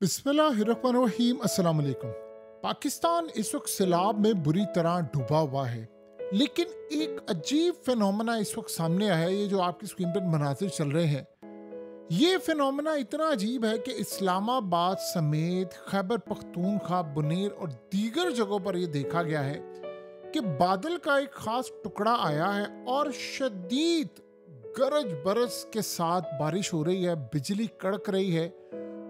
बिस्मिल्लाहिर्रहमानिर्रहीम। अस्सलाम वालेकुम। पाकिस्तान इस वक्त सैलाब में बुरी तरह डूबा हुआ है, लेकिन एक अजीब फिनोमेना इस वक्त सामने आया है। ये जो आपकी स्क्रीन पर मनाजिर चल रहे हैं, ये फिनोमेना इतना अजीब है कि इस्लामाबाद समेत खैबर पख्तूनख्वा, बुनेर और दीगर जगहों पर यह देखा गया है कि बादल का एक खास टुकड़ा आया है और शदीद गरज बरस के साथ बारिश हो रही है, बिजली कड़क रही है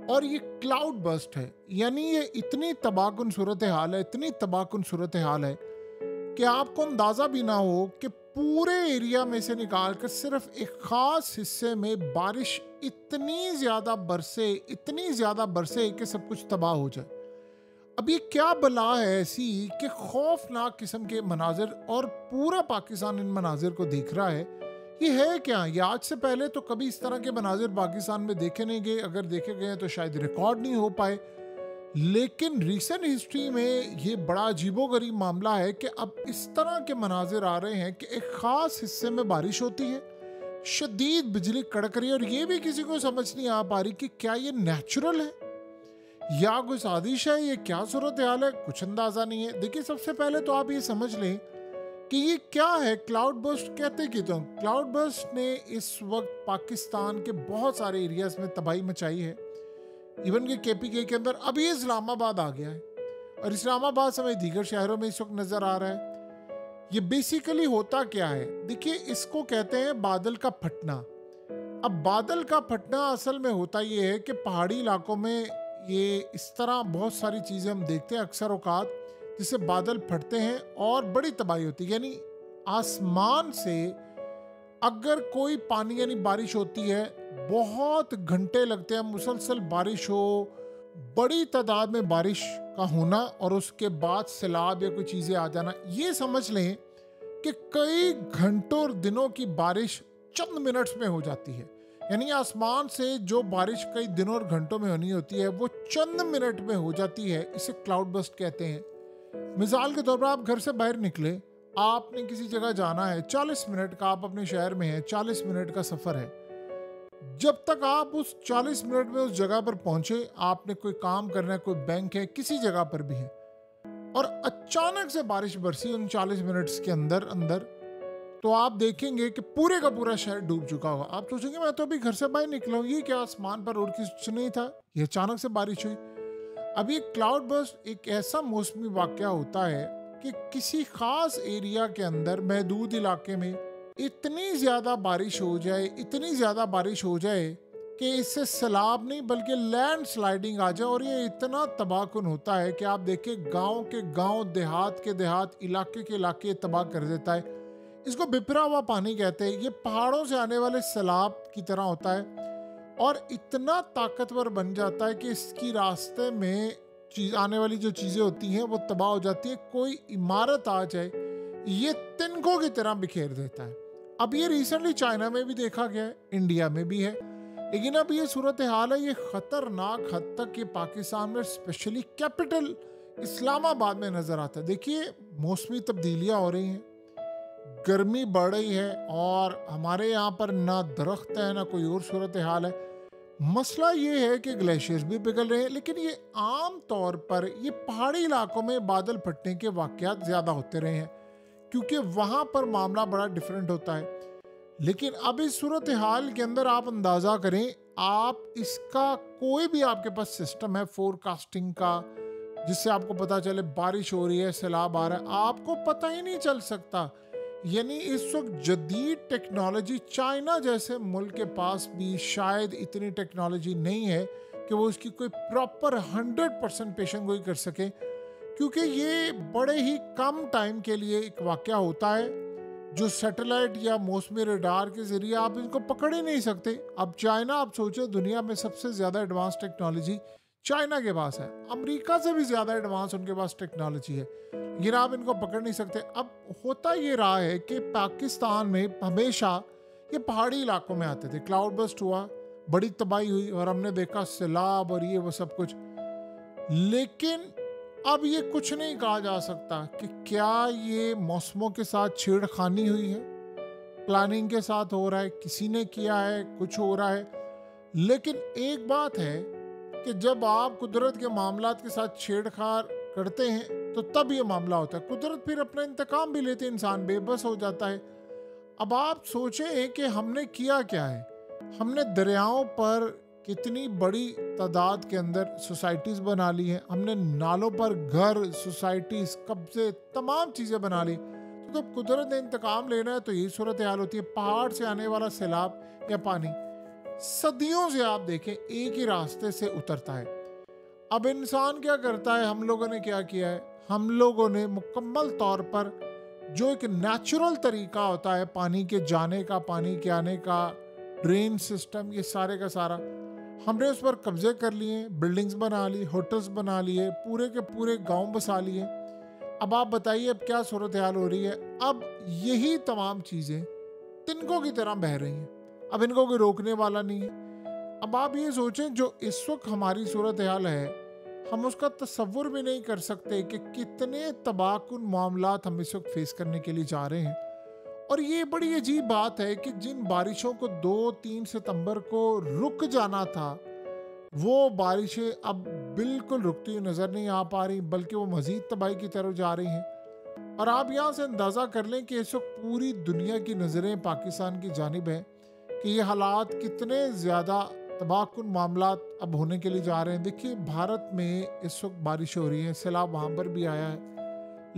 और ये क्लाउड बर्स्ट है। यानी ये इतनी तबाहकुन सूरत हाल है, इतनी तबाहकुन सूरत हाल है कि आपको अंदाज़ा भी ना हो कि पूरे एरिया में से निकाल कर सिर्फ एक ख़ास हिस्से में बारिश इतनी ज़्यादा बरसे कि सब कुछ तबाह हो जाए। अब ये क्या बला है ऐसी कि खौफनाक किस्म के मनाजिर, और पूरा पाकिस्तान इन मनाजिर को देख रहा है। ये है क्या? ये आज से पहले तो कभी इस तरह के मनाजिर पाकिस्तान में देखे नहीं गए, अगर देखे गए तो शायद रिकॉर्ड नहीं हो पाए। लेकिन रिसेंट हिस्ट्री में ये बड़ा अजीबोगरीब मामला है कि अब इस तरह के मनाजिर आ रहे हैं कि एक ख़ास हिस्से में बारिश होती है, शदीद बिजली कड़क रही है और ये भी किसी को समझ नहीं आ पा रही कि क्या ये नेचुरल है या कोई साजिश है, ये क्या सूरत हाल है, कुछ अंदाज़ा नहीं है। देखिए, सबसे पहले तो आप ये समझ लें कि ये क्या है। क्लाउड बर्स्ट कहते कि तो क्लाउड बर्स्ट ने इस वक्त पाकिस्तान के बहुत सारे एरियाज में तबाही मचाई है। इवन के केपीके के अंदर अभी इस्लामाबाद आ गया है और इस्लामाबाद समेत दीगर शहरों में इस वक्त नजर आ रहा है। ये बेसिकली होता क्या है? देखिए, इसको कहते हैं बादल का फटना। अब बादल का फटना असल में होता ये है कि पहाड़ी इलाकों में ये इस तरह बहुत सारी चीज़ें हम देखते हैं अक्सर औकात, जिससे बादल फटते हैं और बड़ी तबाही होती है। यानी आसमान से अगर कोई पानी यानी बारिश होती है, बहुत घंटे लगते हैं, मुसलसल बारिश हो, बड़ी तादाद में बारिश का होना और उसके बाद सैलाब या कोई चीज़ें आ जाना, ये समझ लें कि कई घंटों और दिनों की बारिश चंद मिनट्स में हो जाती है। यानी आसमान से जो बारिश कई दिनों और घंटों में होनी होती है वो चंद मिनट में हो जाती है। इसे क्लाउड बर्स्ट कहते हैं। मिसाल के तौर पर आप घर से बाहर निकले, आपने किसी जगह जाना है, 40 मिनट का, आप अपने शहर में हैं, 40 मिनट का सफ़र है। जब तक आप उस 40 मिनट में उस जगह पर पहुंचे, आपने कोई काम करना है, कोई बैंक है, किसी जगह पर भी है, और अचानक से बारिश बरसी उन 40 मिनट्स के अंदर अंदर, तो आप देखेंगे कि पूरे का पूरा शहर डूब चुका होगा। आप सोचेंगे मैं तो अभी घर से बाहर निकला हूँ, ये क्या आसमान पर और कुछ नहीं था, ये अचानक से बारिश हुई। अब ये क्लाउड बर्स्ट एक ऐसा मौसमी वाकया होता है कि किसी खास एरिया के अंदर, महदूद इलाके में इतनी ज़्यादा बारिश हो जाए, इतनी ज़्यादा बारिश हो जाए कि इससे सैलाब नहीं बल्कि लैंड स्लाइडिंग आ जाए, और ये इतना तबाहकुन होता है कि आप देखिए गांव के गांव, देहात के देहात, इलाके के इलाके तबाह कर देता है। इसको बिफरा हुआ पानी कहते हैं। ये पहाड़ों से आने वाले सैलाब की तरह होता है और इतना ताकतवर बन जाता है कि इसकी रास्ते में आने वाली जो चीज़ें होती हैं वो तबाह हो जाती है। कोई इमारत आ जाए, ये तिनकों की तरह बिखेर देता है। अब ये रिसेंटली चाइना में भी देखा गया है, इंडिया में भी है, लेकिन अब ये सूरत हाल है, ये ख़तरनाक हद तक ये पाकिस्तान में स्पेशली कैपिटल इस्लामाबाद में नज़र आता है। देखिए, मौसमी तब्दीलियाँ हो रही हैं, गर्मी बढ़ रही है और हमारे यहाँ पर ना दरख्त है ना कोई और सूरत हाल है। मसला ये है कि ग्लेशियर्स भी पिघल रहे हैं, लेकिन ये आम तौर पर ये पहाड़ी इलाकों में बादल फटने के वाक़यात ज़्यादा होते रहे हैं क्योंकि वहाँ पर मामला बड़ा डिफरेंट होता है। लेकिन अब इस सूरत हाल के अंदर आप अंदाज़ा करें, आप इसका कोई भी आपके पास सिस्टम है फोरकास्टिंग का, जिससे आपको पता चले बारिश हो रही है, सैलाब आ रहा है, आपको पता ही नहीं चल सकता। यानी इस वक्त जदीद टेक्नोलॉजी, चाइना जैसे मुल्क के पास भी शायद इतनी टेक्नोलॉजी नहीं है कि वो उसकी कोई प्रॉपर 100% पेशन गोई कर सके, क्योंकि ये बड़े ही कम टाइम के लिए एक वाक़या होता है जो सैटेलाइट या मौसमी रडार के ज़रिए आप इनको पकड़ ही नहीं सकते। अब चाइना, आप सोचो, दुनिया में सबसे ज़्यादा एडवांस टेक्नोलॉजी चाइना के पास है, अमेरिका से भी ज़्यादा एडवांस उनके पास टेक्नोलॉजी है, लेकिन आप इनको पकड़ नहीं सकते। अब होता ये रहा है कि पाकिस्तान में हमेशा ये पहाड़ी इलाकों में आते थे, क्लाउड बर्स्ट हुआ, बड़ी तबाही हुई और हमने देखा सैलाब और ये वो सब कुछ। लेकिन अब ये कुछ नहीं कहा जा सकता कि क्या ये मौसमों के साथ छेड़खानी हुई है, प्लानिंग के साथ हो रहा है, किसी ने किया है, कुछ हो रहा है। लेकिन एक बात है कि जब आप कुदरत के मामलात के साथ छेड़छाड़ करते हैं तो तब ये मामला होता है। कुदरत फिर अपना इंतकाम भी लेते, इंसान बेबस हो जाता है। अब आप सोचें कि हमने किया क्या है। हमने दरियाओं पर कितनी बड़ी तादाद के अंदर सोसाइटीज़ बना ली हैं, हमने नालों पर घर, सोसाइटीज़, कब्जे, तमाम चीज़ें बना ली। तो जब कुदरत ने इंतकाम लेना है तो यही सूरत हाल होती है। पहाड़ से आने वाला सैलाब या पानी सदियों से आप देखें एक ही रास्ते से उतरता है। अब इंसान क्या करता है, हम लोगों ने क्या किया है, हम लोगों ने मुकम्मल तौर पर जो एक नेचुरल तरीका होता है पानी के जाने का, पानी के आने का, ड्रेन सिस्टम, ये सारे का सारा हमने उस पर कब्जे कर लिए, बिल्डिंग्स बना ली, होटल्स बना लिए, पूरे के पूरे गांव बसा लिए। अब आप बताइए अब क्या सूरत हाल हो रही है। अब यही तमाम चीज़ें तिनकों की तरह बह रही हैं। अब इनको कोई रोकने वाला नहीं है। अब आप ये सोचें जो इस वक्त हमारी सूरत हाल है, हम उसका तसव्वुर भी नहीं कर सकते कि कितने तबाहकुन मामलात हम इस वक्त फेस करने के लिए जा रहे हैं। और ये बड़ी अजीब बात है कि जिन बारिशों को 2-3 सितंबर को रुक जाना था, वो बारिशें अब बिल्कुल रुकती हुई नज़र नहीं आ पा रही, बल्कि वो मज़ीद तबाही की तरफ जा रही हैं। और आप यहाँ से अंदाज़ा कर लें कि इस वक्त पूरी दुनिया की नज़रें पाकिस्तान की जानिब हैं कि ये हालात कितने ज़्यादा तबाहकुन मामलात अब होने के लिए जा रहे हैं। देखिए भारत में इस वक्त बारिश हो रही है, सैलाब वहाँ पर भी आया है,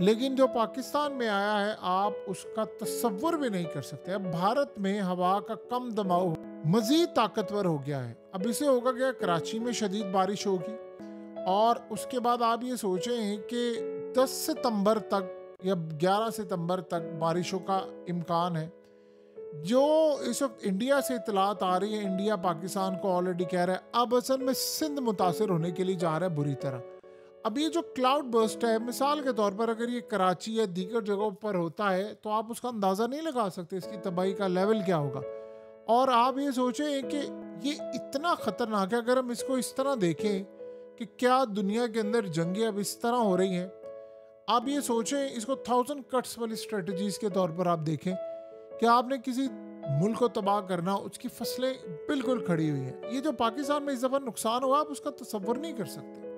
लेकिन जो पाकिस्तान में आया है आप उसका तसव्वुर भी नहीं कर सकते। अब भारत में हवा का कम दबाव मजीद ताकतवर हो गया है। अब इसे होगा क्या, कराची में शदीद बारिश होगी और उसके बाद आप ये सोचें कि 10 सितंबर तक या 11 सितंबर तक बारिशों का इम्कान है। जो इस वक्त इंडिया से इतलात आ रही है, इंडिया पाकिस्तान को ऑलरेडी कह रहा है अब असल में सिंध मुतासर होने के लिए जा रहा है बुरी तरह। अब ये जो क्लाउड बर्स्ट है, मिसाल के तौर पर अगर ये कराची या दीगर जगहों पर होता है तो आप उसका अंदाज़ा नहीं लगा सकते इसकी तबाही का लेवल क्या होगा। और आप ये सोचें कि ये इतना ख़तरनाक है। अगर हम इसको इस तरह देखें कि क्या दुनिया के अंदर जंगें अब इस तरह हो रही हैं, आप ये सोचें इसको 1000 कट्स वाली स्ट्रेटजीज़ के तौर पर आप देखें कि आपने किसी मुल्क को तबाह करना, उसकी फसलें बिल्कुल खड़ी हुई हैं। ये जो पाकिस्तान में इस दफ़ा नुकसान हुआ आप उसका तसव्वुर नहीं कर सकते।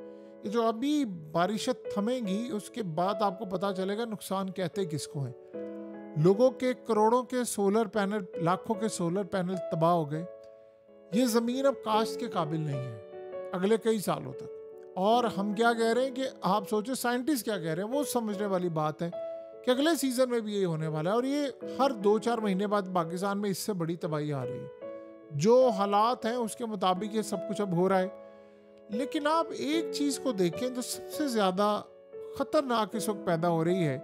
ये जो अभी बारिशें थमेंगी उसके बाद आपको पता चलेगा नुकसान कहते किसको हैं। लोगों के करोड़ों के सोलर पैनल, लाखों के सोलर पैनल तबाह हो गए। ये ज़मीन अब काश्त के काबिल नहीं है अगले कई सालों तक। और हम क्या कह रहे हैं कि आप सोचो साइंटिस्ट क्या कह रहे हैं, वो समझने वाली बात है कि अगले सीज़न में भी ये होने वाला है। और ये हर 2-4 महीने बाद पाकिस्तान में इससे बड़ी तबाही आ रही है। जो हालात हैं उसके मुताबिक ये सब कुछ अब हो रहा है। लेकिन आप एक चीज़ को देखें जो सबसे ज़्यादा ख़तरनाक इस वक्त पैदा हो रही है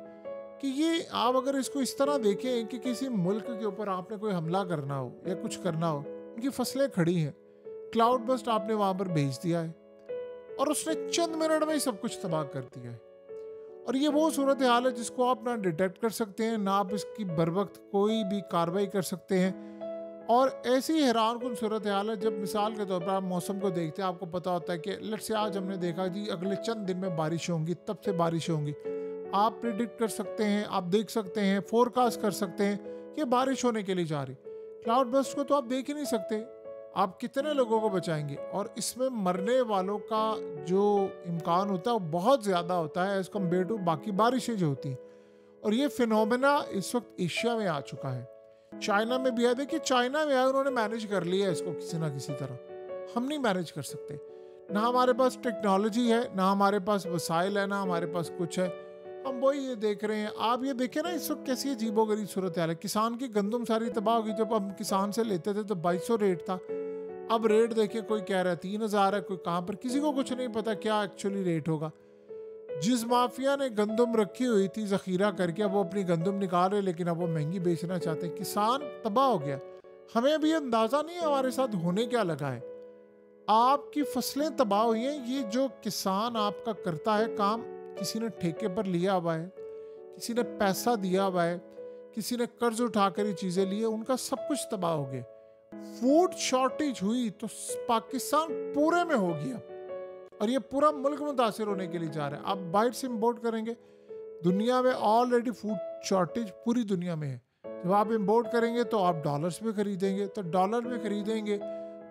कि ये आप अगर इसको इस तरह देखें कि किसी मुल्क के ऊपर आपने कोई हमला करना हो या कुछ करना हो, उनकी फसलें खड़ी हैं, क्लाउड बस्ट आपने वहाँ पर भेज दिया है और उसने चंद मिनट में ही सब कुछ तबाह कर दिया है। और ये वो सूरत हाल है जिसको आप ना डिटेक्ट कर सकते हैं, ना आप इसकी बर वक्त कोई भी कार्रवाई कर सकते हैं। और ऐसी हैरान कुन सूरत हाल है जब मिसाल के तौर पर आप मौसम को देखते हैं, आपको पता होता है कि लेट्स से आज हमने देखा जी अगले चंद दिन में बारिश होंगी, तब से बारिश होंगी। आप प्रिडिक्ट कर सकते हैं, आप देख सकते हैं, फोरकास्ट कर सकते हैं कि बारिश होने के लिए जा रही। क्लाउड बस्ट को तो आप देख ही नहीं सकते, आप कितने लोगों को बचाएंगे। और इसमें मरने वालों का जो इम्कान होता है वो बहुत ज़्यादा होता है एज़ कम्पेयर टू बाकी बारिशें जो होती हैं। और ये फिनोमेना इस वक्त एशिया में आ चुका है, चाइना में भी है। देखिए चाइना में है, उन्होंने मैनेज कर लिया है इसको किसी ना किसी तरह। हम नहीं मैनेज कर सकते, ना हमारे पास टेक्नोलॉजी है, ना हमारे पास वसाइल है, ना हमारे पास कुछ है। हम वही ये देख रहे हैं। आप ये देखें ना इस वक्त कैसी अजीबोगरीब सूरत हाल है। किसान की गंदम सारी तबाह होगी। जब हम किसान से लेते थे तो 2200 रेट था, अब रेट देखिए कोई कह रहा है 3000 है, कोई कहाँ पर, किसी को कुछ नहीं पता क्या एक्चुअली रेट होगा। जिस माफिया ने गंदम रखी हुई थी जखीरा करके, अब वो अपनी गंदम निकाल रहे, लेकिन अब वो महंगी बेचना चाहते हैं। किसान तबाह हो गया। हमें अभी अंदाजा नहीं है हमारे साथ होने क्या लगा है। आपकी फसलें तबाह हुई हैं। ये जो किसान आपका करता है काम, किसी ने ठेके पर लिया हुआ है, किसी ने पैसा दिया हुआ है, किसी ने कर्ज उठाकर ये चीजें ली है, उनका सब कुछ तबाह हो गया। फूड शॉर्टेज हुई तो पाकिस्तान पूरे में हो गया और ये पूरा मुल्क मुतासिर होने के लिए जा रहा है। आप बाहर से इम्पोर्ट करेंगे, दुनिया में ऑलरेडी फूड शॉर्टेज पूरी दुनिया में है। जब आप इम्पोर्ट करेंगे तो आप डॉलर्स में खरीदेंगे, तो डॉलर में खरीदेंगे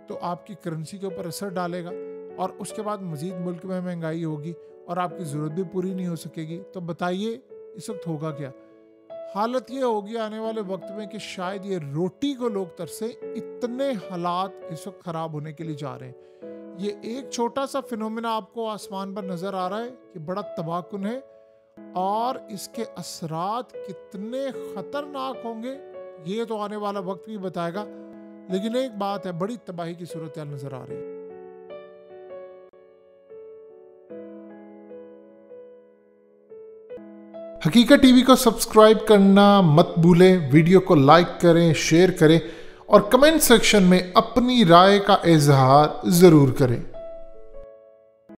तो आपकी करेंसी के ऊपर असर डालेगा और उसके बाद मज़ीद मुल्क में महंगाई होगी और आपकी ज़रूरत भी पूरी नहीं हो सकेगी, तो बताइए इस वक्त होगा क्या? हालत ये होगी आने वाले वक्त में कि शायद ये रोटी को लोग तरसे, इतने हालात इस वक्त ख़राब होने के लिए जा रहे हैं। ये एक छोटा सा फिनोमेना आपको आसमान पर नज़र आ रहा है कि बड़ा तबाहकुन है, और इसके असरात कितने ख़तरनाक होंगे ये तो आने वाला वक्त भी बताएगा। लेकिन एक बात है, बड़ी तबाही की सूरत हाल नज़र आ रही है। हकीकत टीवी को सब्सक्राइब करना मत भूलें, वीडियो को लाइक करें, शेयर करें और कमेंट सेक्शन में अपनी राय का इजहार ज़रूर करें।